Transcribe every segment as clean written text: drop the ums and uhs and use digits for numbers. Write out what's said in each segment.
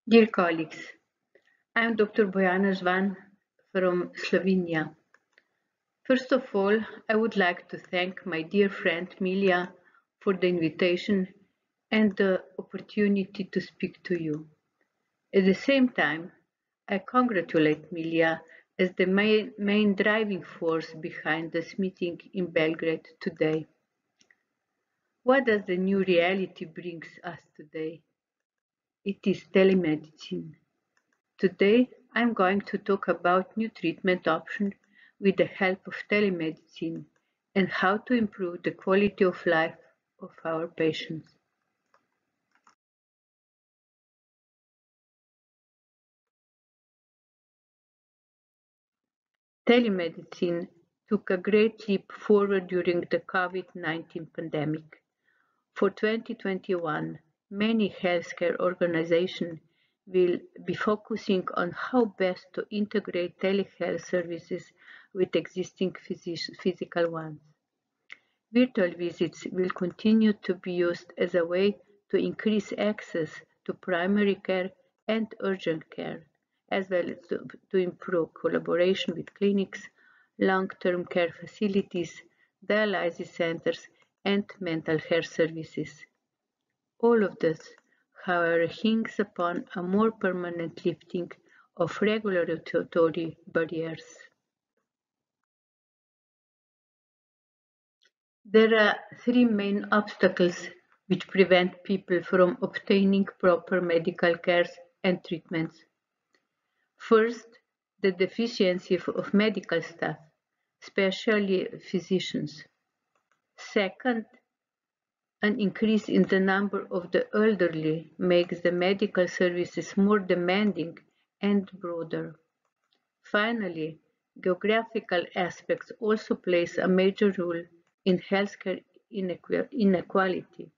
Dear colleagues, I am Dr. Bojana Zvan from Slovenia. First of all, I would like to thank my dear friend Milja for the invitation and the opportunity to speak to you. At the same time, I congratulate Milja as the main driving force behind this meeting in Belgrade today. What does the new reality brings us today? It is telemedicine. Today, I'm going to talk about new treatment options with the help of telemedicine and how to improve the quality of life of our patients. Telemedicine took a great leap forward during the COVID-19 pandemic. For 2021, many healthcare organizations will be focusing on how best to integrate telehealth services with existing physical ones. Virtual visits will continue to be used as a way to increase access to primary care and urgent care, as well as to improve collaboration with clinics, long-term care facilities, dialysis centers, and mental health services. All of this, however, hinges upon a more permanent lifting of regulatory barriers. There are three main obstacles which prevent people from obtaining proper medical care and treatments. First, the deficiency of medical staff, especially physicians. Second, an increase in the number of the elderly makes the medical services more demanding and broader. Finally, geographical aspects also plays a major role in healthcare inequality.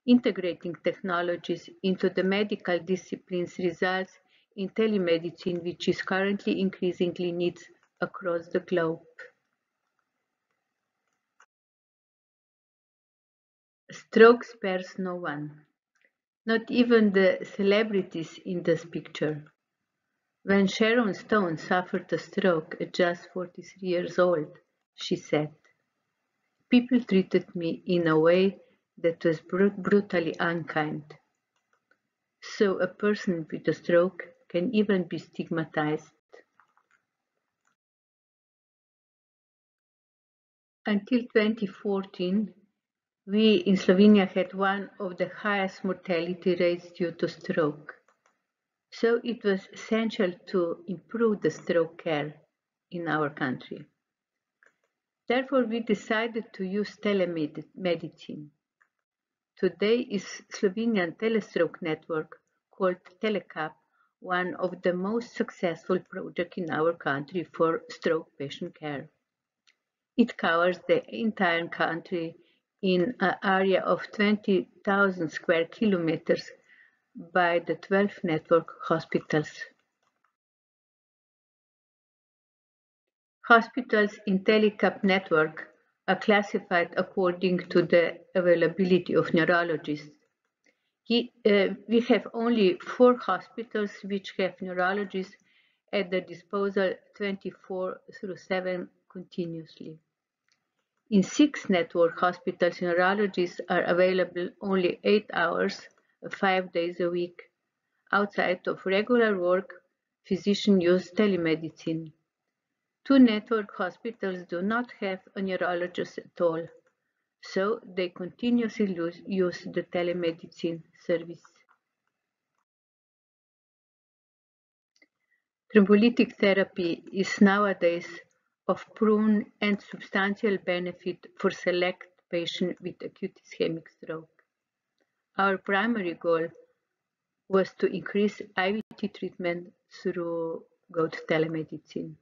Integrating technologies into the medical disciplines results in telemedicine, which is currently increasingly needed across the globe. Stroke spares no one, not even the celebrities in this picture. When Sharon Stone suffered a stroke at just 43 years old, she said, "People treated me in a way that was brutally unkind." So a person with a stroke can even be stigmatized. Until 2014, we in Slovenia had one of the highest mortality rates due to stroke. So it was essential to improve the stroke care in our country. Therefore, we decided to use telemedicine. Today is Slovenian telestroke network called Telecap, one of the most successful projects in our country for stroke patient care. It covers the entire country in an area of 20,000 square kilometers by the 12 network hospitals. Hospitals in Telecap network are classified according to the availability of neurologists. We have only 4 hospitals which have neurologists at their disposal 24/7 continuously. In 6 network hospitals, neurologists are available only 8 hours, 5 days a week. Outside of regular work, physicians use telemedicine. 2 network hospitals do not have a neurologist at all, so they continuously use the telemedicine service. Thrombolytic therapy is nowadays of proven and substantial benefit for select patients with acute ischemic stroke. Our primary goal was to increase IVT treatment through telemedicine.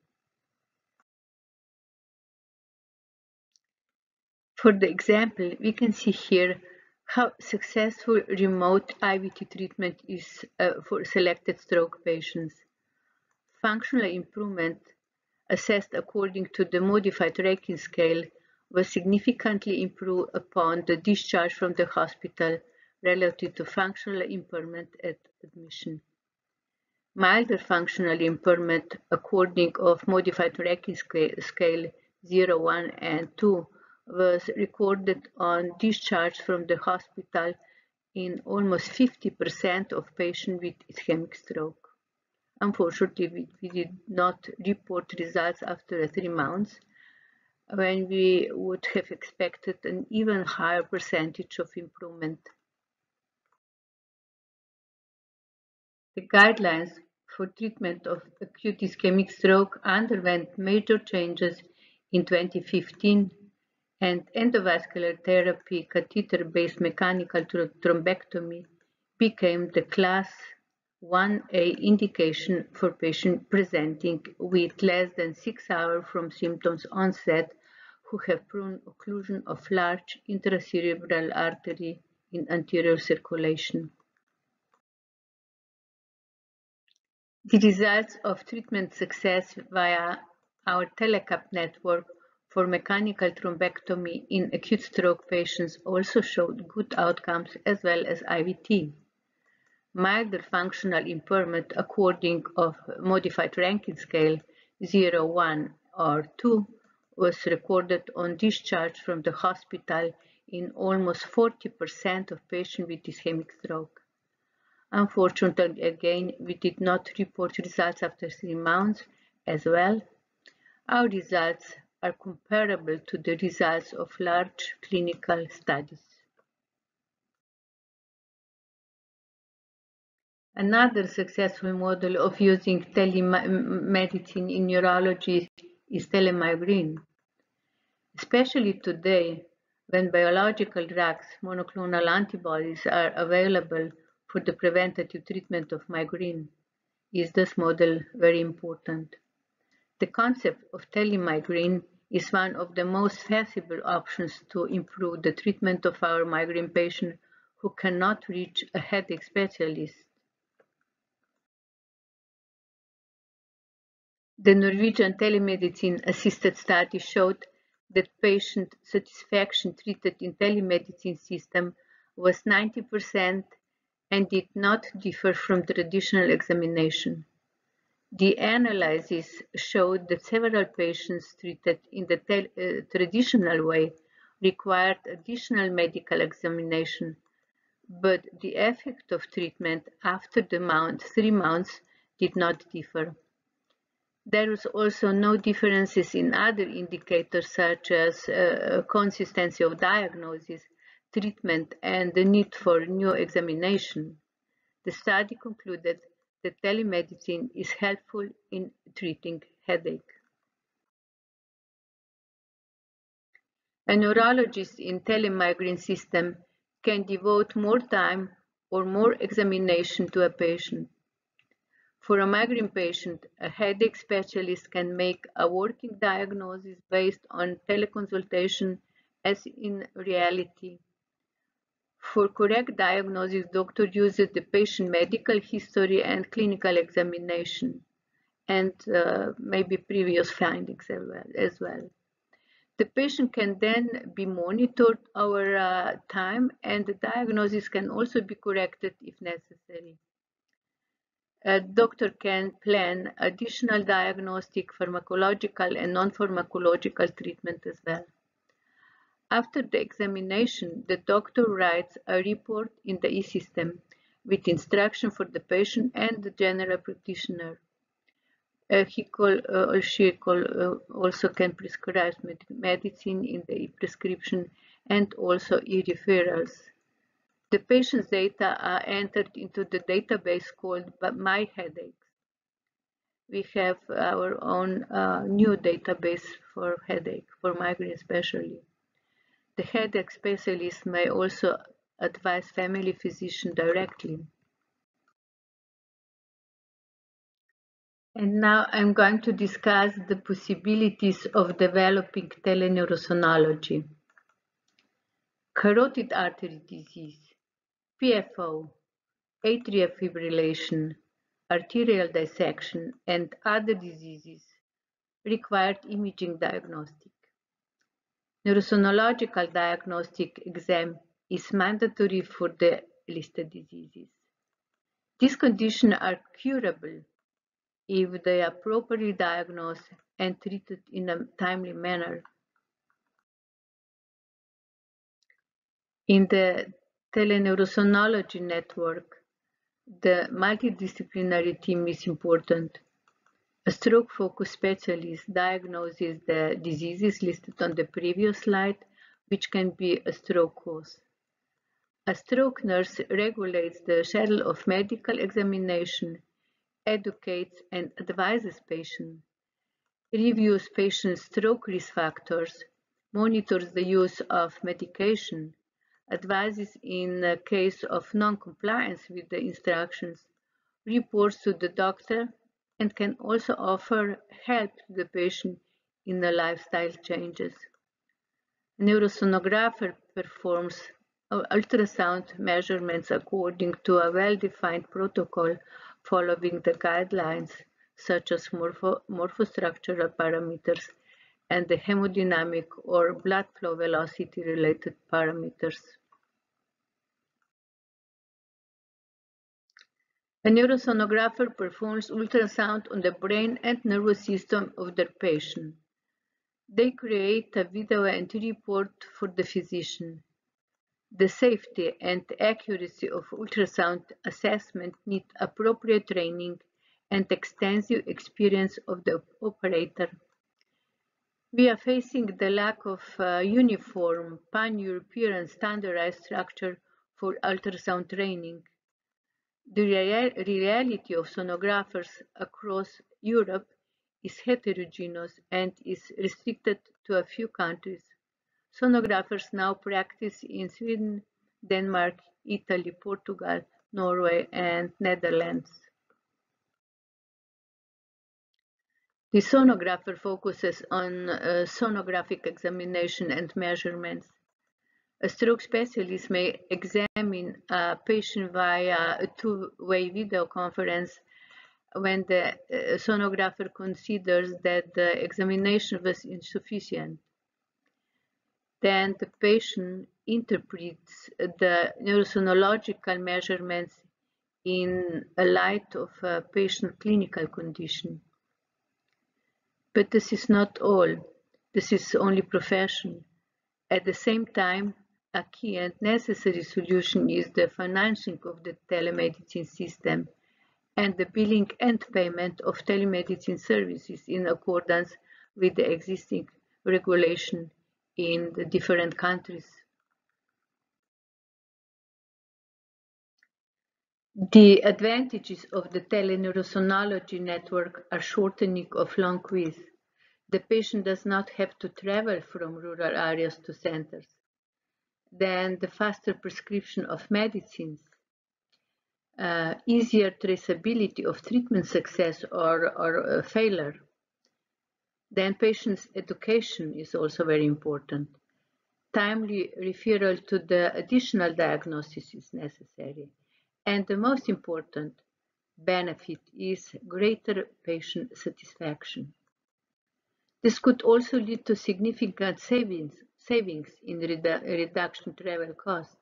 For the example, we can see here how successful remote IVT treatment is for selected stroke patients. Functional improvement, assessed according to the modified Rankin scale, was significantly improved upon the discharge from the hospital relative to functional impairment at admission. Milder functional impairment according of modified ranking scale 0, 1, and 2 was recorded on discharge from the hospital in almost 50% of patients with ischemic stroke. Unfortunately, we did not report results after 3 months, when we would have expected an even higher percentage of improvement. The guidelines for treatment of acute ischemic stroke underwent major changes in 2015, and endovascular therapy, catheter-based mechanical thrombectomy, became the Class 1A indication for patients presenting with less than 6 hours from symptoms onset who have prone occlusion of large intracerebral artery in anterior circulation. The results of treatment success via our telecap network for mechanical thrombectomy in acute stroke patients also showed good outcomes as well as IVT. Milder functional impairment according of modified Rankin scale 0, 1, or 2 was recorded on discharge from the hospital in almost 40% of patients with ischemic stroke. Unfortunately, again, we did not report results after 3 months as well. Our results are comparable to the results of large clinical studies. Another successful model of using telemedicine in neurology is telemigraine. Especially today, when biological drugs, monoclonal antibodies are available for the preventative treatment of migraine, is this model very important. The concept of telemigraine is one of the most feasible options to improve the treatment of our migraine patients who cannot reach a headache specialist. The Norwegian telemedicine assisted study showed that patient satisfaction treated in telemedicine system was 90% and did not differ from traditional examination. The analysis showed that several patients treated in the traditional way required additional medical examination, but the effect of treatment after the 3 months did not differ. There was also no differences in other indicators such as consistency of diagnosis, treatment, and the need for new examination. The study concluded that telemedicine is helpful in treating headache. A neurologist in telemigraine system can devote more time or more examination to a patient. For a migraine patient, a headache specialist can make a working diagnosis based on teleconsultation as in reality. For correct diagnosis, doctor uses the patient medical history and clinical examination and maybe previous findings as well. The patient can then be monitored over time and the diagnosis can also be corrected if necessary. A doctor can plan additional diagnostic, pharmacological, and non-pharmacological treatment as well. After the examination, the doctor writes a report in the e-system with instruction for the patient and the general practitioner. He or she also can prescribe medicine in the e-prescription and e-referrals. The patient's data are entered into the database called My Headaches. We have our own new database for headache, for migraine especially. The headache specialist may also advise family physician directly. And now I'm going to discuss the possibilities of developing teleneurosonology. Carotid artery disease, PFO, atrial fibrillation, arterial dissection, and other diseases required imaging diagnostic. Neurosonological diagnostic exam is mandatory for the listed diseases. These conditions are curable if they are properly diagnosed and treated in a timely manner. In the teleneurosonology network, the multidisciplinary team is important. A stroke-focused specialist diagnoses the diseases listed on the previous slide, which can be a stroke cause. A stroke nurse regulates the schedule of medical examination, educates and advises patients, reviews patients' stroke risk factors, monitors the use of medication, advises in case of non-compliance with the instructions, reports to the doctor, and can also offer help to the patient in the lifestyle changes. A neurosonographer performs ultrasound measurements according to a well-defined protocol following the guidelines such as morphostructural parameters and the hemodynamic or blood flow velocity related parameters. A neurosonographer performs ultrasound on the brain and nervous system of their patient. They create a video and report for the physician. The safety and accuracy of ultrasound assessment need appropriate training and extensive experience of the operator. We are facing the lack of uniform, pan-European standardized structure for ultrasound training. The reality of sonographers across Europe is heterogeneous and is restricted to a few countries. Sonographers now practice in Sweden, Denmark, Italy, Portugal, Norway, and Netherlands. The sonographer focuses on sonographic examination and measurements. A stroke specialist may examine a patient via a two-way video conference when the sonographer considers that the examination was insufficient. Then the patient interprets the neurosonological measurements in a light of a patient's clinical condition. But this is not all. This is only profession. At the same time, a key and necessary solution is the financing of the telemedicine system and the billing and payment of telemedicine services in accordance with the existing regulation in the different countries. The advantages of the teleneurosonology network are shortening of long queues. The patient does not have to travel from rural areas to centers. Then the faster prescription of medicines, easier traceability of treatment success or failure. Then patient's education is also very important. Timely referral to the additional diagnosis is necessary. And the most important benefit is greater patient satisfaction. This could also lead to significant savings in reduction travel costs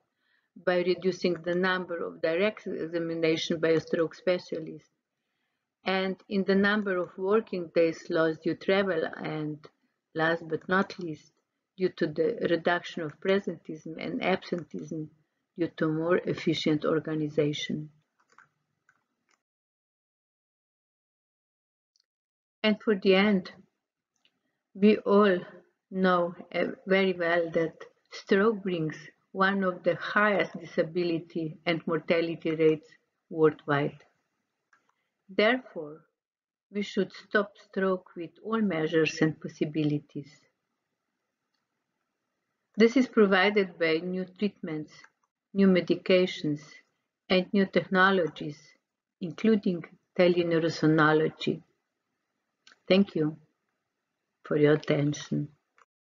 by reducing the number of direct examinations by a stroke specialist and in the number of working days lost due to travel, and last but not least, due to the reduction of presenteeism and absenteeism due to more efficient organization. And for the end, we all know very well that stroke brings one of the highest disability and mortality rates worldwide. Therefore, we should stop stroke with all measures and possibilities. This is provided by new treatments, new medications, and new technologies, including teleneurosonology. Thank you for your attention.